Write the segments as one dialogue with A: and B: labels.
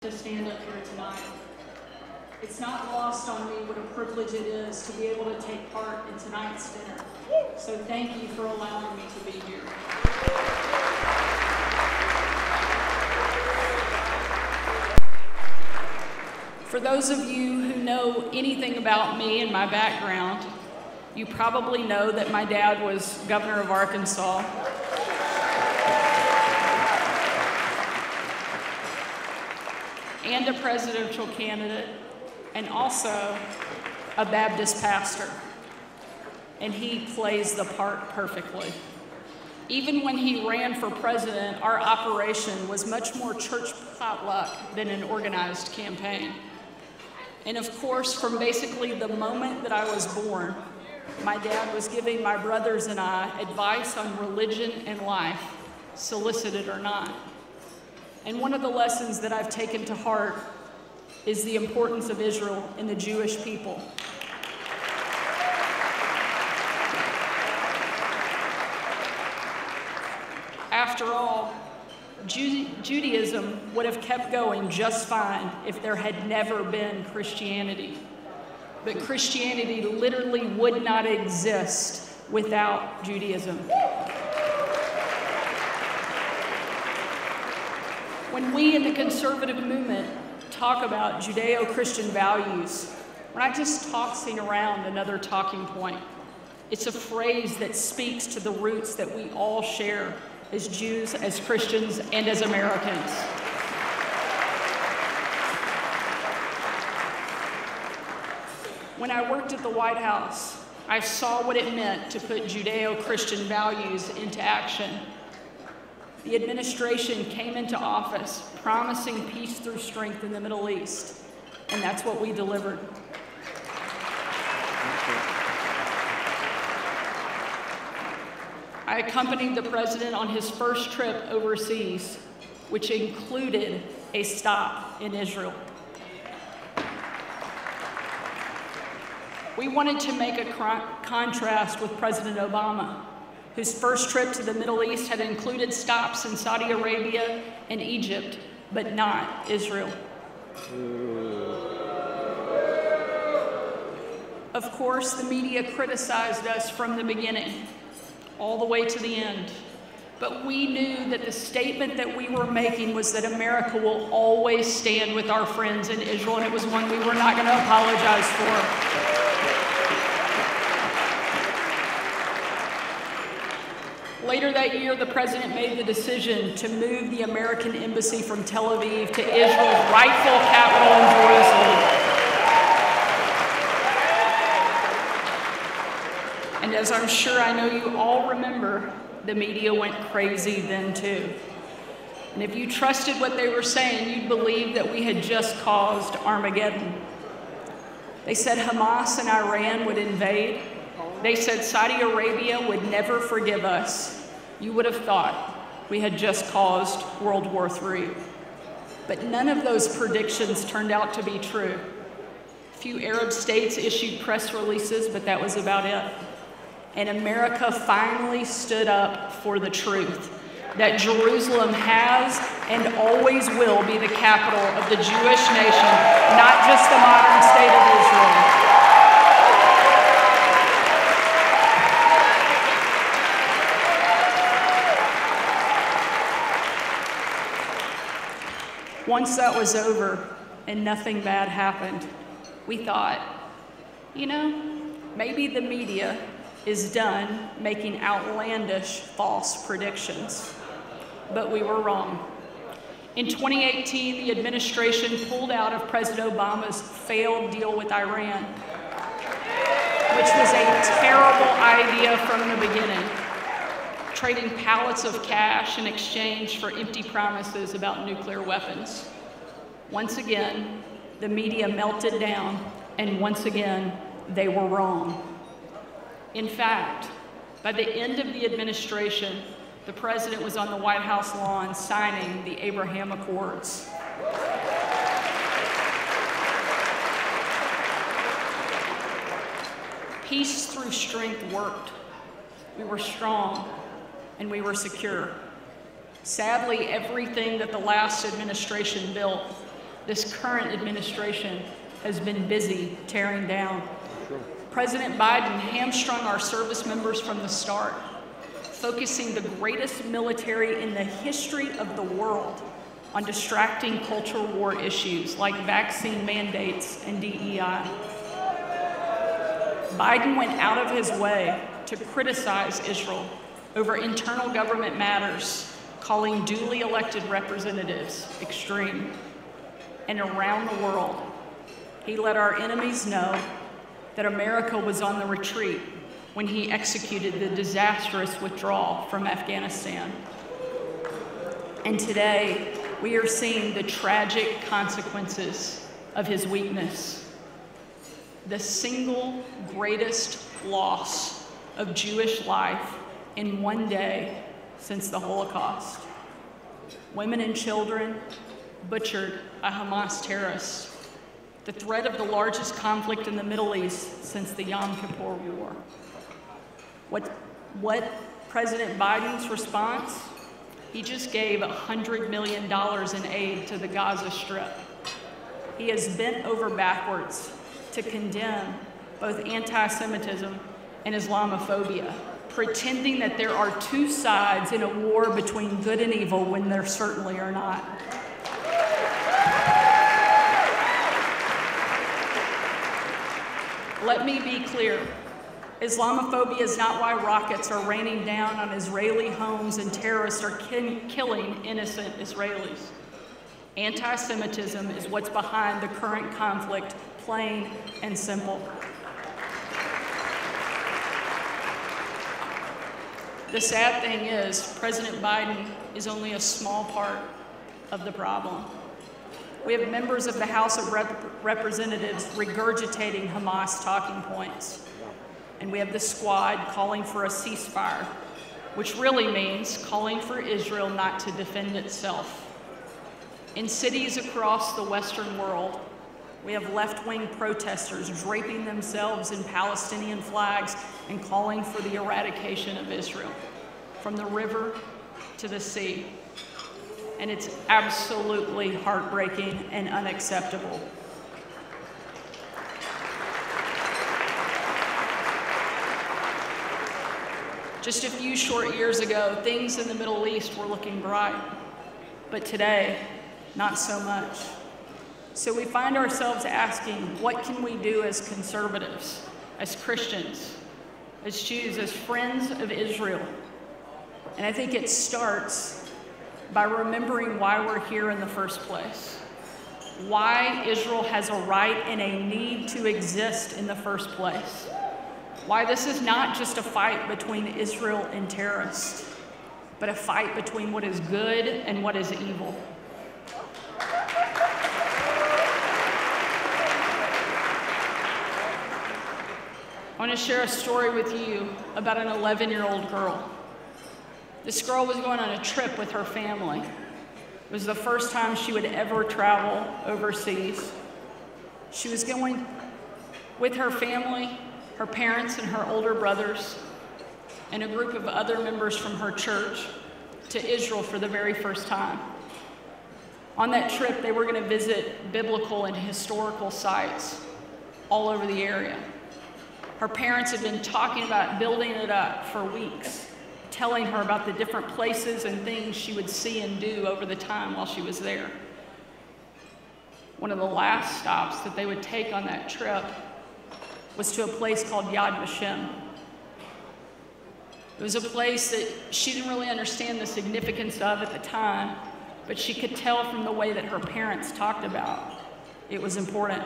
A: To stand up here tonight. It's not lost on me what a privilege it is to be able to take part in tonight's dinner. So thank you for allowing me to be here. For those of you who know anything about me and my background, you probably know that my dad was governor of Arkansas. And a presidential candidate, and also a Baptist pastor. And he plays the part perfectly. Even when he ran for president, our operation was much more church potluck than an organized campaign. And of course, from basically the moment that I was born, my dad was giving my brothers and I advice on religion and life, solicited or not. And one of the lessons that I've taken to heart is the importance of Israel and the Jewish people. After all, Judaism would have kept going just fine if there had never been Christianity. But Christianity literally would not exist without Judaism. When we in the conservative movement talk about Judeo-Christian values, we're not just tossing around another talking point. It's a phrase that speaks to the roots that we all share as Jews, as Christians, and as Americans. When I worked at the White House, I saw what it meant to put Judeo-Christian values into action. The administration came into office promising peace through strength in the Middle East, and that's what we delivered. I accompanied the president on his first trip overseas, which included a stop in Israel. We wanted to make a contrast with President Obama, whose first trip to the Middle East had included stops in Saudi Arabia and Egypt, but not Israel. Of course, the media criticized us from the beginning, all the way to the end. But we knew that the statement that we were making was that America will always stand with our friends in Israel, and it was one we were not going to apologize for. Later that year, the president made the decision to move the American embassy from Tel Aviv to Israel's rightful capital in Jerusalem. And as I'm sure I know you all remember, the media went crazy then too. And if you trusted what they were saying, you'd believe that we had just caused Armageddon. They said Hamas and Iran would invade. They said Saudi Arabia would never forgive us. You would have thought we had just caused World War III. But none of those predictions turned out to be true. A few Arab states issued press releases, but that was about it. And America finally stood up for the truth, that Jerusalem has and always will be the capital of the Jewish nation, not just the modern state of Israel. Once that was over and nothing bad happened, we thought, you know, maybe the media is done making outlandish false predictions. But we were wrong. In 2018, the administration pulled out of President Obama's failed deal with Iran, which was a terrible idea from the beginning, trading pallets of cash in exchange for empty promises about nuclear weapons. Once again, the media melted down, and once again, they were wrong. In fact, by the end of the administration, the president was on the White House lawn signing the Abraham Accords. Peace through strength worked. We were strong and we were secure. Sadly, everything that the last administration built this current administration has been busy tearing down. President Biden hamstrung our service members from the start, focusing the greatest military in the history of the world on distracting cultural war issues like vaccine mandates and DEI. Biden went out of his way to criticize Israel over internal government matters, calling duly elected representatives extreme. And around the world, he let our enemies know that America was on the retreat when he executed the disastrous withdrawal from Afghanistan. And today, we are seeing the tragic consequences of his weakness. The single greatest loss of Jewish life in one day since the Holocaust. Women and children butchered by Hamas terrorists. The threat of the largest conflict in the Middle East since the Yom Kippur War. What President Biden's response? He just gave $100 million in aid to the Gaza Strip. He has bent over backwards to condemn both anti-Semitism and Islamophobia, pretending that there are two sides in a war between good and evil when there certainly are not. Let me be clear. Islamophobia is not why rockets are raining down on Israeli homes and terrorists are killing innocent Israelis. Anti-Semitism is what's behind the current conflict, plain and simple. The sad thing is, President Biden is only a small part of the problem. We have members of the House of Representatives regurgitating Hamas talking points. And we have the Squad calling for a ceasefire, which really means calling for Israel not to defend itself. In cities across the Western world, we have left-wing protesters draping themselves in Palestinian flags and calling for the eradication of Israel, from the river to the sea. And it's absolutely heartbreaking and unacceptable. Just a few short years ago, things in the Middle East were looking bright, but today, not so much. So we find ourselves asking, what can we do as conservatives, as Christians, as Jews, as friends of Israel? And I think it starts by remembering why we're here in the first place, why Israel has a right and a need to exist in the first place, why this is not just a fight between Israel and terrorists, but a fight between what is good and what is evil. I want to share a story with you about an 11-year-old girl. This girl was going on a trip with her family. It was the first time she would ever travel overseas. She was going with her family, her parents and her older brothers, and a group of other members from her church to Israel for the very first time. On that trip, they were going to visit biblical and historical sites all over the area. Her parents had been talking about building it up for weeks, telling her about the different places and things she would see and do over the time while she was there. One of the last stops that they would take on that trip was to a place called Yad Vashem. It was a place that she didn't really understand the significance of at the time, but she could tell from the way that her parents talked about it was important.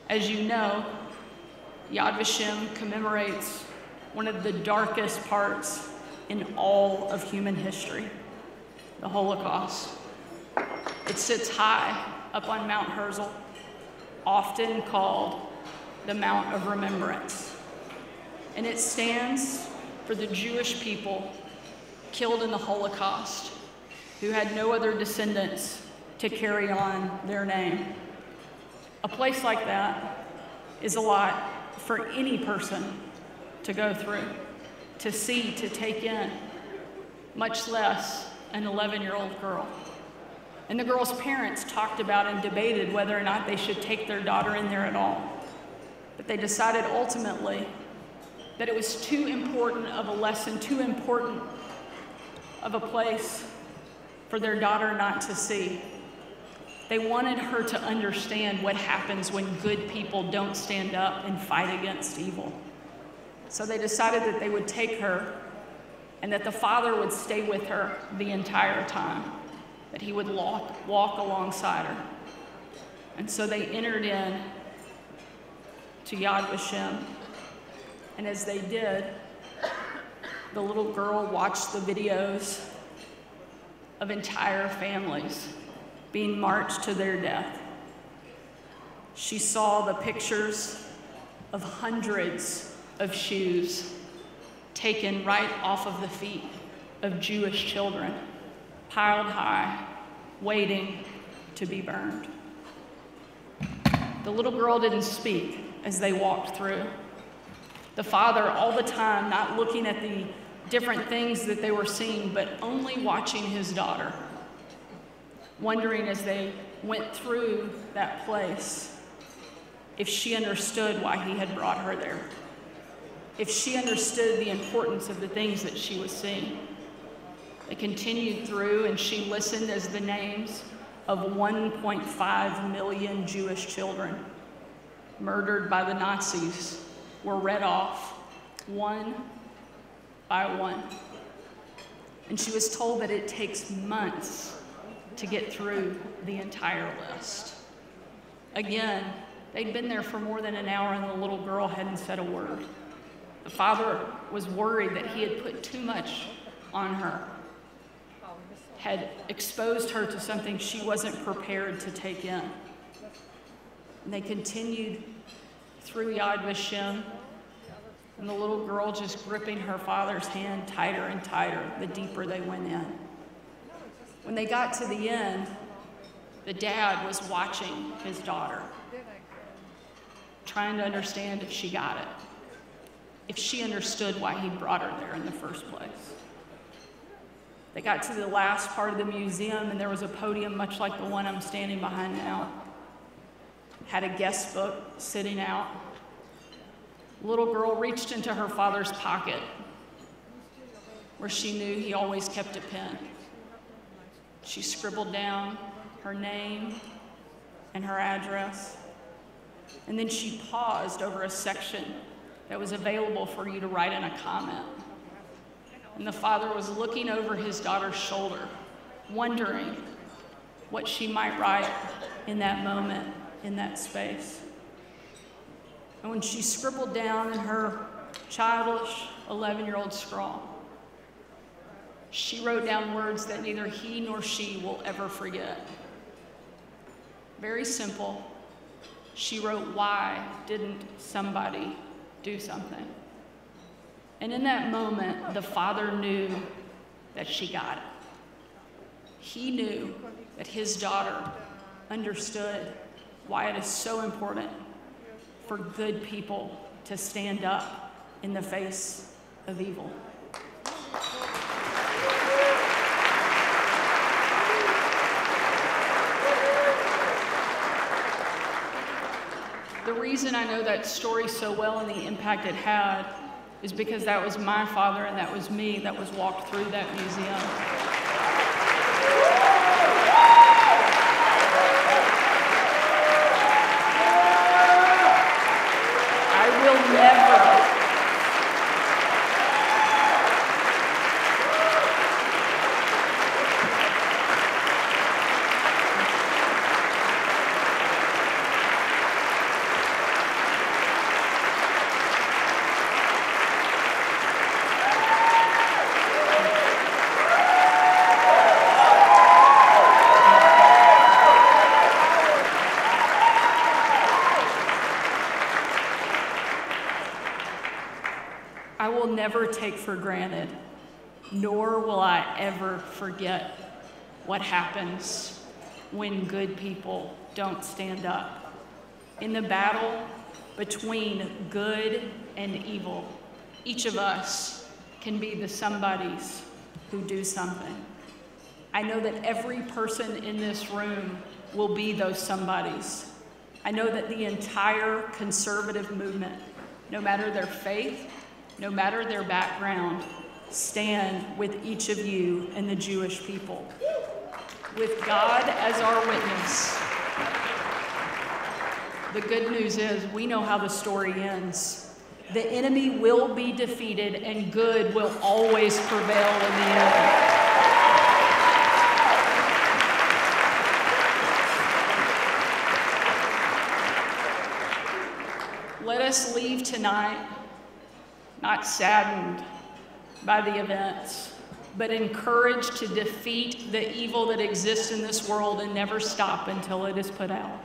A: As you know, Yad Vashem commemorates one of the darkest parts in all of human history, the Holocaust. It sits high up on Mount Herzl, often called the Mount of Remembrance. And it stands for the Jewish people killed in the Holocaust who had no other descendants to carry on their name. A place like that is a lot for any person to go through, to see, to take in, much less an 11-year-old girl. And the girl's parents talked about and debated whether or not they should take their daughter in there at all. But they decided ultimately that it was too important of a lesson, too important of a place for their daughter not to see. They wanted her to understand what happens when good people don't stand up and fight against evil. So they decided that they would take her and that the father would stay with her the entire time, that he would walk alongside her. And so they entered in to Yad Vashem. And as they did, the little girl watched the videos of entire families being marched to their death. She saw the pictures of hundreds of shoes taken right off of the feet of Jewish children, piled high, waiting to be burned. The little girl didn't speak as they walked through. The father, all the time, not looking at the different things that they were seeing, but only watching his daughter, wondering as they went through that place if she understood why he had brought her there, if she understood the importance of the things that she was seeing. They continued through, and she listened as the names of 1.5 million Jewish children murdered by the Nazis were read off one by one. And she was told that it takes months to get through the entire list. Again, they'd been there for more than an hour and the little girl hadn't said a word. The father was worried that he had put too much on her, had exposed her to something she wasn't prepared to take in. And they continued through Yad Vashem, and the little girl just gripping her father's hand tighter and tighter the deeper they went in. When they got to the end, the dad was watching his daughter, trying to understand if she got it, if she understood why he brought her there in the first place. They got to the last part of the museum, and there was a podium much like the one I'm standing behind now. Had a guest book sitting out. The little girl reached into her father's pocket, where she knew he always kept a pen. She scribbled down her name and her address, and then she paused over a section that was available for you to write in a comment. And the father was looking over his daughter's shoulder, wondering what she might write in that moment, in that space. And when she scribbled down in her childish 11-year-old scrawl, she wrote down words that neither he nor she will ever forget. Very simple. She wrote, "Why didn't somebody do something?" And in that moment, the father knew that she got it. He knew that his daughter understood why it is so important for good people to stand up in the face of evil. The reason I know that story so well and the impact it had is because that was my father and that was me that was walked through that museum. I will never never take for granted, nor will I ever forget what happens when good people don't stand up. In the battle between good and evil, each of us can be the somebodies who do something. I know that every person in this room will be those somebodies. I know that the entire conservative movement, no matter their faith, no matter their background, stand with each of you and the Jewish people. With God as our witness, the good news is we know how the story ends. The enemy will be defeated and good will always prevail in the end. Let us leave tonight not saddened by the events, but encouraged to defeat the evil that exists in this world and never stop until it is put out.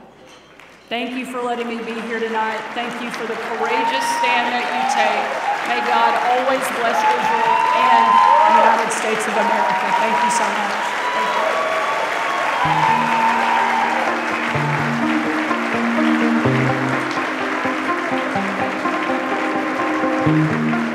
A: Thank you for letting me be here tonight. Thank you for the courageous stand that you take. May God always bless Israel and the United States of America. Thank you so much. Thank you.